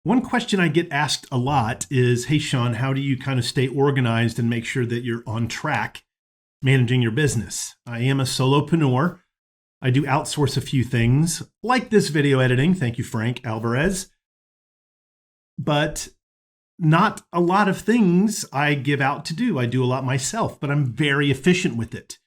One question I get asked a lot is, hey, Shawn, how do you kind of stay organized and make sure that you're on track managing your business? I am a solopreneur. I do outsource a few things like this video editing. Thank you, Frank Alvarez. But not a lot of things I give out to do. I do a lot myself, but I'm very efficient with it.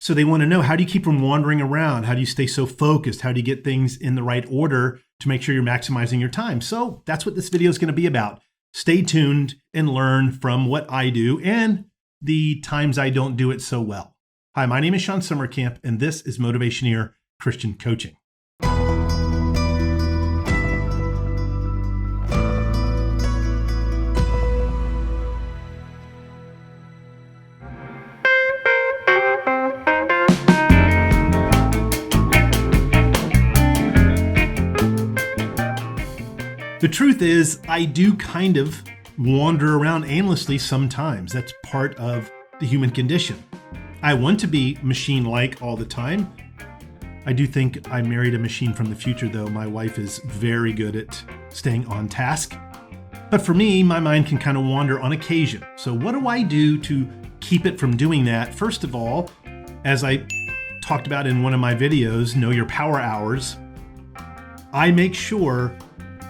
So they want to know, how do you keep from wandering around? How do you stay so focused? How do you get things in the right order to make sure you're maximizing your time? So that's what this video is going to be about. Stay tuned and learn from what I do and the times I don't do it so well. Hi, my name is Shawn Sommerkamp, and this is Motivationeer Christian Coaching. The truth is, I do kind of wander around aimlessly sometimes. That's part of the human condition. I want to be machine-like all the time. I do think I married a machine from the future, though. My wife is very good at staying on task. But for me, my mind can kind of wander on occasion. So what do I do to keep it from doing that? First of all, as I talked about in one of my videos, Know Your Power Hours, I make sure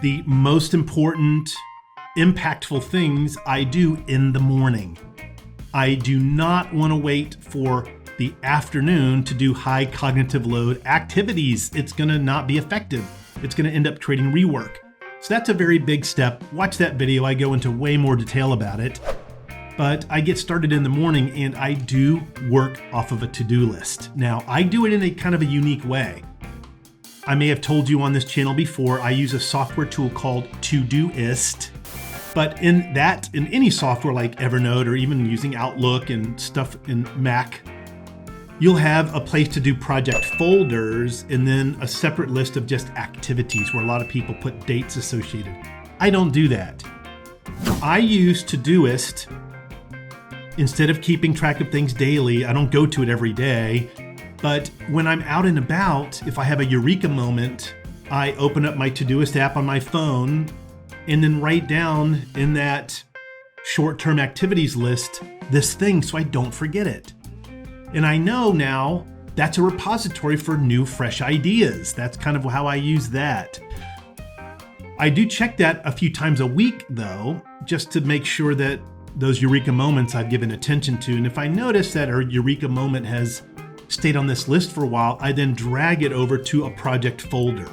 the most important, impactful things I do in the morning. I do not want to wait for the afternoon to do high cognitive load activities. It's going to not be effective. It's going to end up creating rework. So that's a very big step. Watch that video. I go into way more detail about it. But I get started in the morning and I do work off of a to-do list. Now, I do it in a kind of a unique way. I may have told you on this channel before, I use a software tool called Todoist. But in any software like Evernote or even using Outlook and stuff in Mac, you'll have a place to do project folders and then a separate list of just activities where a lot of people put dates associated. I don't do that. I use Todoist. Instead of keeping track of things daily, I don't go to it every day. But when I'm out and about, if I have a eureka moment, I open up my Todoist app on my phone and then write down in that short-term activities list this thing so I don't forget it. And I know now that's a repository for new, fresh ideas. That's kind of how I use that. I do check that a few times a week, though, just to make sure that those eureka moments I've given attention to. And if I notice that a eureka moment has stayed on this list for a while, I then drag it over to a project folder.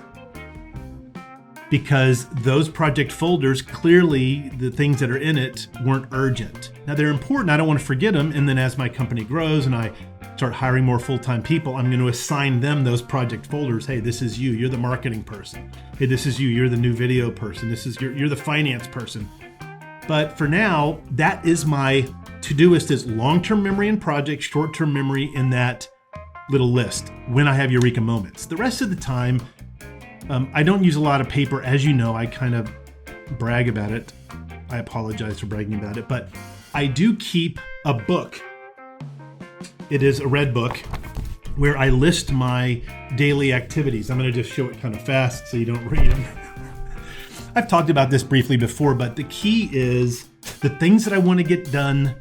Because those project folders, clearly the things that are in it weren't urgent. Now they're important, I don't want to forget them, and then as my company grows and I start hiring more full-time people, I'm going to assign them those project folders. Hey, this is you, you're the marketing person. Hey, this is you, you're the new video person. This is you're the finance person. But for now, that is my Todoist, is long-term memory and project, short-term memory in that little list when I have eureka moments. The rest of the time, I don't use a lot of paper. As you know, I kind of brag about it. I apologize for bragging about it, but I do keep a book. It is a red book where I list my daily activities. I'm going to just show it kind of fast so you don't read it. I've talked about this briefly before, but the key is the things that I want to get done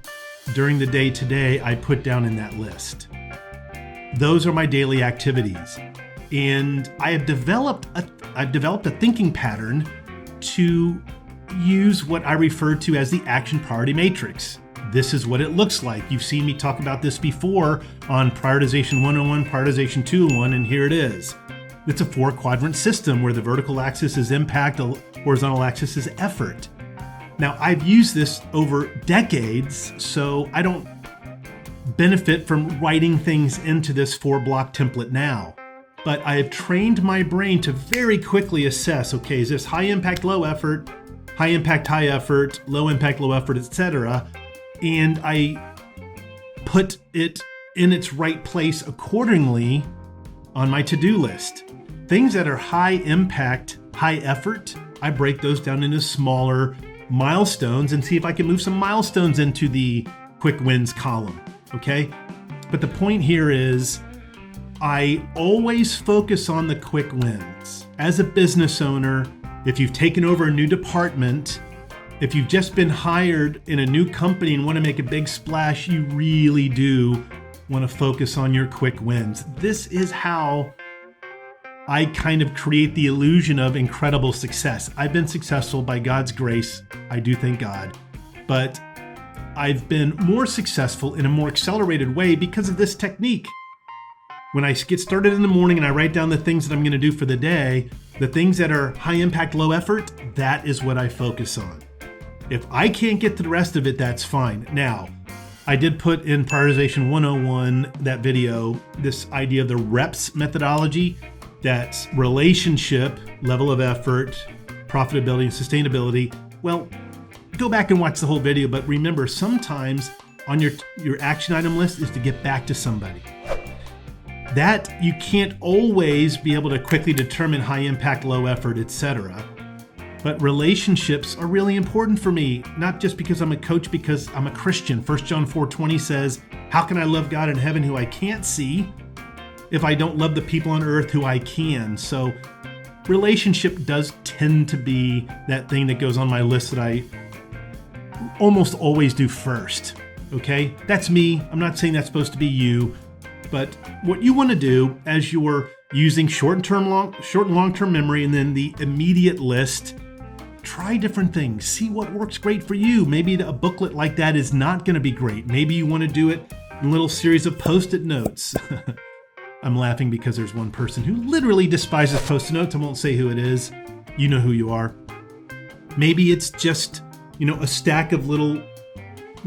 during the day today, I put down in that list. Those are my daily activities. And I've developed a thinking pattern to use what I refer to as the action priority matrix. This is what it looks like. You've seen me talk about this before on Prioritization 101, Prioritization 201, and here it is. It's a 4-quadrant system where the vertical axis is impact, the horizontal axis is effort. Now, I've used this over decades, so I don't benefit from writing things into this 4-block template now. But I have trained my brain to very quickly assess, okay, is this high impact, low effort, high impact, high effort, low impact, low effort, etc. And I put it in its right place accordingly on my to-do list. Things that are high impact, high effort, I break those down into smaller milestones and see if I can move some milestones into the quick wins column, okay? But the point here is I always focus on the quick wins. As a business owner, if you've taken over a new department, if you've just been hired in a new company and want to make a big splash, you really do want to focus on your quick wins. This is how I kind of create the illusion of incredible success. I've been successful by God's grace. I do thank God. But I've been more successful in a more accelerated way because of this technique. When I get started in the morning and I write down the things that I'm going to do for the day, the things that are high impact, low effort, that is what I focus on. If I can't get to the rest of it, that's fine. Now, I did put in Prioritization 101, that video, this idea of the REPS methodology. That's relationship, level of effort, profitability, and sustainability. Well, go back and watch the whole video, but remember, sometimes on your action item list is to get back to somebody. That you can't always be able to quickly determine high impact, low effort, etc. But relationships are really important for me, not just because I'm a coach, because I'm a Christian. 1 John 4:20 says, how can I love God in heaven who I can't see if I don't love the people on earth who I can? So relationship does tend to be that thing that goes on my list that I almost always do first. Okay, that's me. I'm not saying that's supposed to be you, but what you want to do as you're using short and long-term memory and then the immediate list, try different things. See what works great for you. Maybe a booklet like that is not going to be great. Maybe you want to do it in a little series of Post-it notes. I'm laughing because there's one person who literally despises Post-it notes. I won't say who it is. You know who you are. Maybe it's just, a stack of little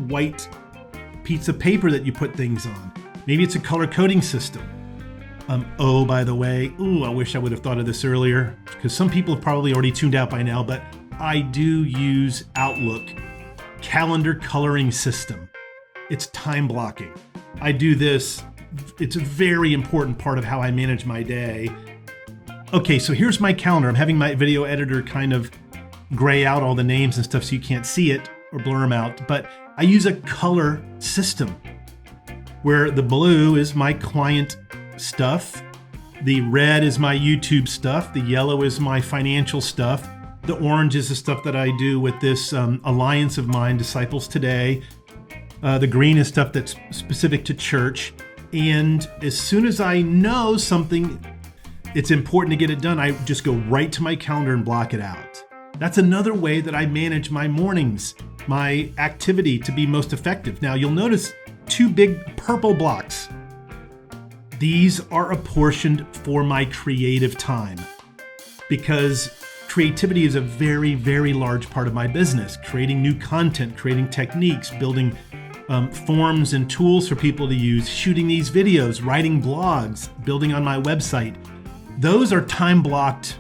white pieces of paper that you put things on. Maybe it's a color coding system. Oh, by the way, I wish I would have thought of this earlier, because some people have probably already tuned out by now, but I do use Outlook calendar coloring system. It's time blocking. I do this. It's a very important part of how I manage my day. Okay, so here's my calendar. I'm having my video editor kind of gray out all the names and stuff so you can't see it or blur them out. But I use a color system where the blue is my client stuff, the red is my YouTube stuff, the yellow is my financial stuff, the orange is the stuff that I do with this alliance of mine, Disciples Today, the green is stuff that's specific to church. And as soon as I know something, it's important to get it done, I just go right to my calendar and block it out. That's another way that I manage my mornings, my activity to be most effective. Now you'll notice 2 big purple blocks. These are apportioned for my creative time because creativity is a very, very large part of my business. Creating new content, creating techniques, building forms and tools for people to use, shooting these videos, writing blogs, building on my website. Those are time blocked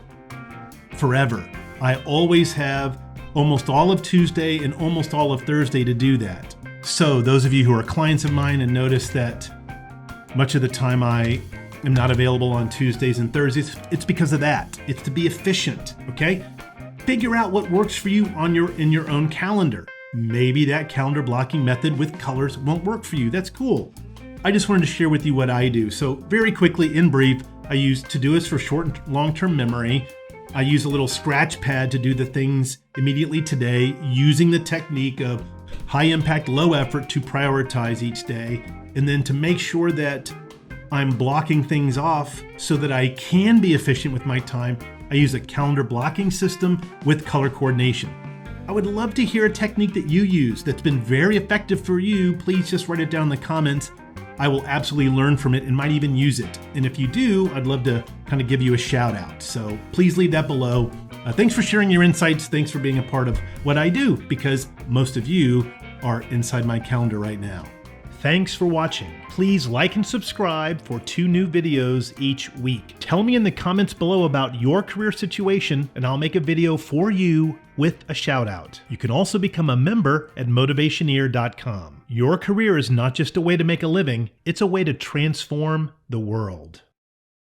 forever. I always have almost all of Tuesday and almost all of Thursday to do that. So those of you who are clients of mine and notice that much of the time I am not available on Tuesdays and Thursdays, it's because of that. It's to be efficient, okay? Figure out what works for you in your own calendar. Maybe that calendar blocking method with colors won't work for you. That's cool. I just wanted to share with you what I do. So very quickly, in brief, I use Todoist for short and long-term memory. I use a little scratch pad to do the things immediately today, using the technique of high impact, low effort to prioritize each day. And then to make sure that I'm blocking things off so that I can be efficient with my time, I use a calendar blocking system with color coordination. I would love to hear a technique that you use that's been very effective for you. Please just write it down in the comments. I will absolutely learn from it and might even use it. And if you do, I'd love to kind of give you a shout out. So please leave that below. Thanks for sharing your insights. Thanks for being a part of what I do, because most of you are inside my calendar right now. Thanks for watching. Please like and subscribe for 2 new videos each week. Tell me in the comments below about your career situation and I'll make a video for you with a shout out. You can also become a member at Motivationeer.com. Your career is not just a way to make a living, it's a way to transform the world.